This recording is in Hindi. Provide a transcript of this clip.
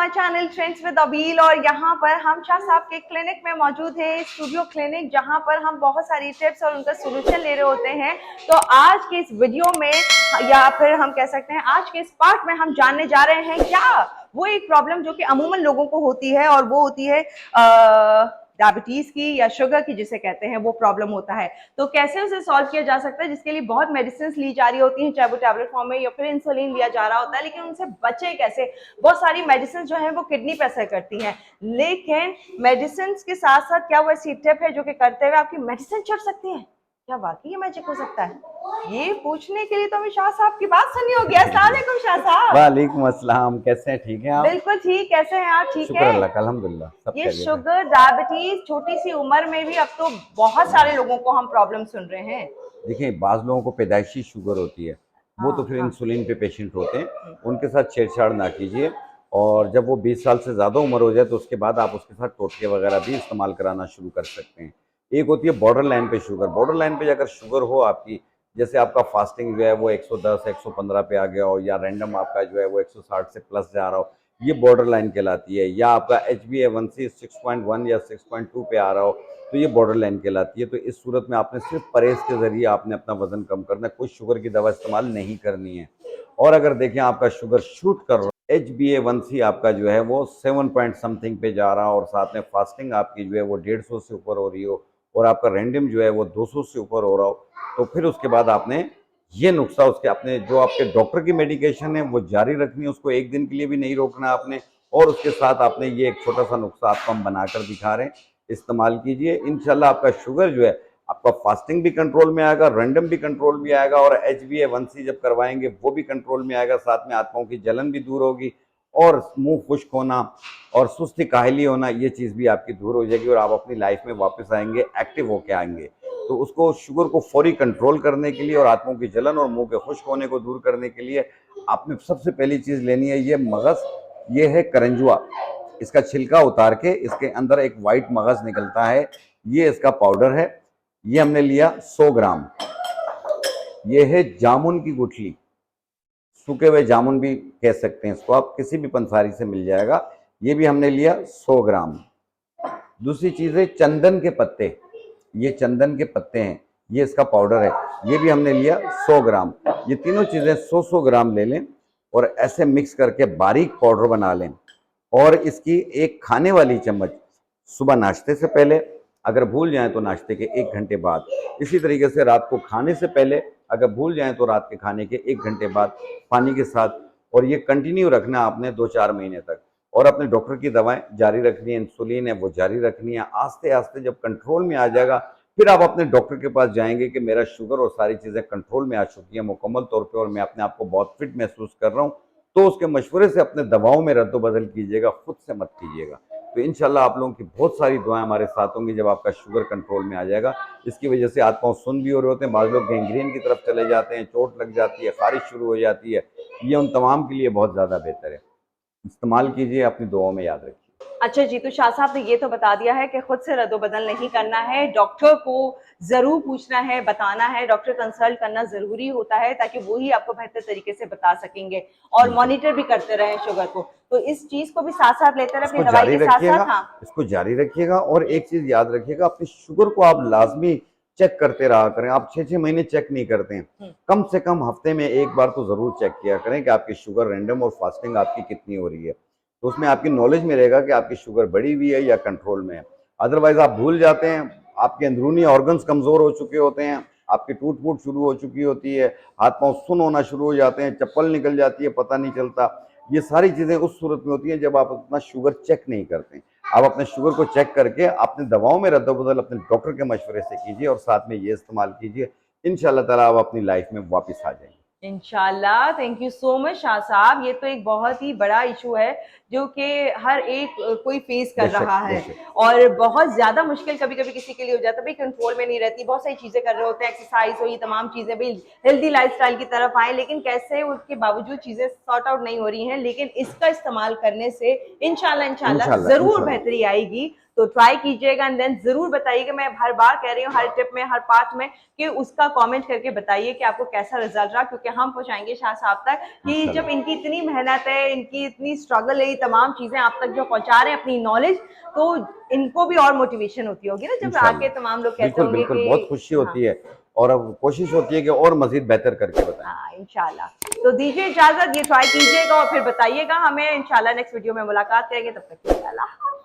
My channel trends with अबील। और यहाँ पर हम शाह साहब के क्लिनिक में मौजूद है, स्टूडियो क्लिनिक, जहाँ पर हम बहुत सारी टिप्स और उनका सोल्यूशन ले रहे होते हैं। तो आज के इस वीडियो में या फिर हम कह सकते हैं आज के इस पार्ट में हम जानने जा रहे हैं क्या वो एक प्रॉब्लम जो कि अमूमन लोगों को होती है, और वो होती है डायबिटीज की या शुगर की जिसे कहते हैं, वो प्रॉब्लम होता है। तो कैसे उसे सॉल्व किया जा सकता है, जिसके लिए बहुत मेडिसिन ली जा रही होती हैं, चाहे वो टैबलेट फॉर्म में या फिर इंसुलिन लिया जा रहा होता है, लेकिन उनसे बचे कैसे। बहुत सारी मेडिसिन जो है वो किडनी पे असर करती हैं, लेकिन मेडिसिन के साथ साथ क्या वो ऐसी टिप है जो कि करते हुए आपकी मेडिसिन छुट सकती है, क्या वाकई ये मैजिक हो सकता है? ये पूछने के लिए तो हमें शाह साहब की बात सुननी होगी। अस्सलाम वालेकुम शाह साहब। वालेकुम अस्सलाम, कैसे हैं? ठीक हैं आप? बिल्कुल ठीक, कैसे हैं आप? ठीक शुक्र है। अल्लाह का, अल्हम्दुलिल्लाह सब ये खैरियत है। शुगर डायबिटीज छोटी सी उम्र में भी अब तो बहुत सारे लोगों को हम प्रॉब्लम सुन रहे हैं। देखिए, बाज़ लोगों को पैदाइशी शुगर होती है, वो तो हाँ फिर हाँ। इंसुलिन पे पेशेंट होते हैं, उनके साथ छेड़छाड़ ना कीजिए। और जब वो 20 साल से ज़्यादा उम्र हो जाए तो उसके बाद आप उसके साथ टोटके वगैरह भी इस्तेमाल कराना शुरू कर सकते हैं। एक होती है बॉर्डर लाइन पे शुगर। बॉर्डर लाइन पे अगर शुगर हो आपकी, जैसे आपका फास्टिंग जो है वो 110 115 पे आ गया हो, या रैंडम आपका जो है वो 160 से प्लस जा रहा हो, ये बॉर्डर लाइन कहलाती है। या आपका HbA1c 6.1 या 6.2 पे आ रहा हो, तो ये बॉर्डर लाइन कहलाती है। तो इस सूरत में आपने सिर्फ परहेज के जरिए आपने अपना वजन कम करना है, कोई शुगर की दवा इस्तेमाल नहीं करनी है। और अगर देखें आपका शुगर शूट कर रहा है, HbA1c आपका जो है वो 7 पॉइंट समथिंग पे जा रहा हो, और साथ में फास्टिंग आपकी जो है वो 150 से ऊपर हो रही हो, और आपका रैंडम जो है वो 200 से ऊपर हो रहा हो, तो फिर उसके बाद आपने ये नुस्खा उसके अपने जो आपके डॉक्टर की मेडिकेशन है वो जारी रखनी है, उसको एक दिन के लिए भी नहीं रोकना आपने। और उसके साथ आपने ये एक छोटा सा नुस्खा आपको हम बनाकर दिखा रहे हैं, इस्तेमाल कीजिए। इंशाल्लाह आपका शुगर जो है, आपका फास्टिंग भी कंट्रोल में आएगा, रैंडम भी कंट्रोल में आएगा, और HbA1c जब करवाएंगे वो भी कंट्रोल में आएगा। साथ में आंतों की जलन भी दूर होगी, और मुंह खुश्क होना और सुस्ती काहली होना, ये चीज़ भी आपकी दूर हो जाएगी, और आप अपनी लाइफ में वापस आएंगे, एक्टिव होके आएंगे। तो उसको शुगर को फौरी कंट्रोल करने के लिए और आंतों की जलन और मुंह के खुश्क होने को दूर करने के लिए आपने सबसे पहली चीज़ लेनी है ये मगज़। ये है करंजुआ। इसका छिलका उतार के इसके अंदर एक वाइट मगज़ निकलता है, ये इसका पाउडर है। ये हमने लिया 100 ग्राम। ये है जामुन की गुठली, सूखे हुए जामुन भी कह सकते हैं इसको आप, किसी भी पंसारी से मिल जाएगा। ये भी हमने लिया 100 ग्राम। दूसरी चीज़ है चंदन के पत्ते। ये चंदन के पत्ते हैं, ये इसका पाउडर है, ये भी हमने लिया 100 ग्राम। ये तीनों चीज़ें 100-100 ग्राम ले लें, और ऐसे मिक्स करके बारीक पाउडर बना लें। और इसकी एक खाने वाली चम्मच सुबह नाश्ते से पहले, अगर भूल जाएं तो नाश्ते के 1 घंटे बाद। इसी तरीके से रात को खाने से पहले, अगर भूल जाएं तो रात के खाने के 1 घंटे बाद पानी के साथ। और ये कंटिन्यू रखना आपने 2-4 महीने तक। और अपने डॉक्टर की दवाएं जारी रखनी है, इंसुलिन है वो जारी रखनी है। आस्ते आस्ते जब कंट्रोल में आ जाएगा, फिर आप अपने डॉक्टर के पास जाएंगे कि मेरा शुगर और सारी चीज़ें कंट्रोल में आ चुकी हैं मुकम्मल तौर पे, और मैं अपने आप को बहुत फिट महसूस कर रहा हूँ। तो उसके मशवरे से अपने दवाओं में रद्द-बदल कीजिएगा, खुद से मत कीजिएगा। तो इंशाल्लाह आप लोगों की बहुत सारी दुआएं हमारे साथ होंगी जब आपका शुगर कंट्रोल में आ जाएगा। इसकी वजह से हाथ पाँव सुन्न भी हो रहे होते हैं, बाज़ लोग गैंग्रीन की तरफ चले जाते हैं, चोट लग जाती है, ख़ारिश शुरू हो जाती है। ये उन तमाम के लिए बहुत ज़्यादा बेहतर है। इस्तेमाल कीजिए, अपनी दुआओं में याद रखिए। अच्छा जी, तो शाह साहब ने ये तो बता दिया है कि खुद से रद्द-बदल नहीं करना है, डॉक्टर को ज़रूर पूछना है, बताना है, डॉक्टर कंसल्ट करना ज़रूरी होता है, ताकि वो ही आपको बेहतर तरीके से बता सकेंगे, और बिल्कुल। मॉनिटर भी करते रहें शुगर को। तो इस चीज़ को भी साथ-साथ लेते रहें अपनी इसको दवाई जारी के रखिएगा, साथ-साथ। हाँ। इसको जारी रखिएगा। और एक चीज़ याद रखिएगा, अपनी शुगर को आप लाज़मी चेक करते रहा करें। आप 6-6 महीने चेक नहीं करते हैं, कम से कम हफ्ते में 1 बार तो ज़रूर चेक किया करें कि आपकी शुगर रैंडम और फास्टिंग आपकी कितनी हो रही है। तो उसमें आपकी नॉलेज में रहेगा कि आपकी शुगर बढ़ी हुई है या कंट्रोल में है। अदरवाइज़ आप भूल जाते हैं, आपके अंदरूनी ऑर्गन्स कमज़ोर हो चुके होते हैं, आपकी टूट-फूट शुरू हो चुकी होती है, हाथ-पाँव सुन्न होना शुरू हो जाते हैं, चप्पल निकल जाती है, पता नहीं चलता। ये सारी चीज़ें उस सूरत में होती हैं जब आप अपना शुगर चेक नहीं करते। आप अपने शुगर को चेक करके अपनी दवाओं में रद्द-बदल अपने डॉक्टर के मशवरे से कीजिए, और साथ में ये इस्तेमाल कीजिए। इंशाअल्लाह ताला आप अपनी लाइफ में वापस आ जाएंगे। इंशाल्लाह। Thank you so much Shah साहब। ये तो एक बहुत ही बड़ा इशू है जो कि हर एक कोई फेस कर बेशक, रहा है, बेशक। और बहुत ज्यादा मुश्किल कभी कभी किसी के लिए हो जाता है। भाई कंट्रोल में नहीं रहती, बहुत सारी चीजें कर रहे होते हैं, एक्सरसाइज हो, ये तमाम चीजें, भाई हेल्दी लाइफस्टाइल की तरफ आए, लेकिन कैसे उसके बावजूद चीजें सॉर्ट आउट नहीं हो रही हैं। लेकिन इसका इस्तेमाल करने से इंशाल्लाह इंशाल्लाह इंशाअल्लाह, जरूर इंशाअल्लाह। बेहतरी आएगी। तो ट्राई कीजिएगा एंड देन जरूर बताइएगा। मैं हर बार कह रही हूँ, हर टिप में, हर पार्ट में, कि उसका कमेंट करके बताइए कि आपको कैसा रिजल्ट रहा, क्योंकि हम पहुंचाएंगे शाह साहब तक कि जब इनकी इतनी मेहनत है, इनकी इतनी स्ट्रगल है, ये तमाम चीजें आप तक जो पहुंचा रहे हैं अपनी नॉलेज, तो इनको भी और मोटिवेशन होती होगी ना जब आके तमाम लोग कहते बिल्कुल होंगे बिल्कुल, कि बहुत खुशी होती है और अब कोशिश होती है कि और मजीद बेहतर करके बताएं। हाँ इंशाल्लाह। तो दीजिए इजाजत, ये ट्राई कीजिएगा और फिर बताइएगा हमें। इंशाल्लाह नेक्स्ट वीडियो में मुलाकात करेंगे, तब तक के लिए अल्लाह।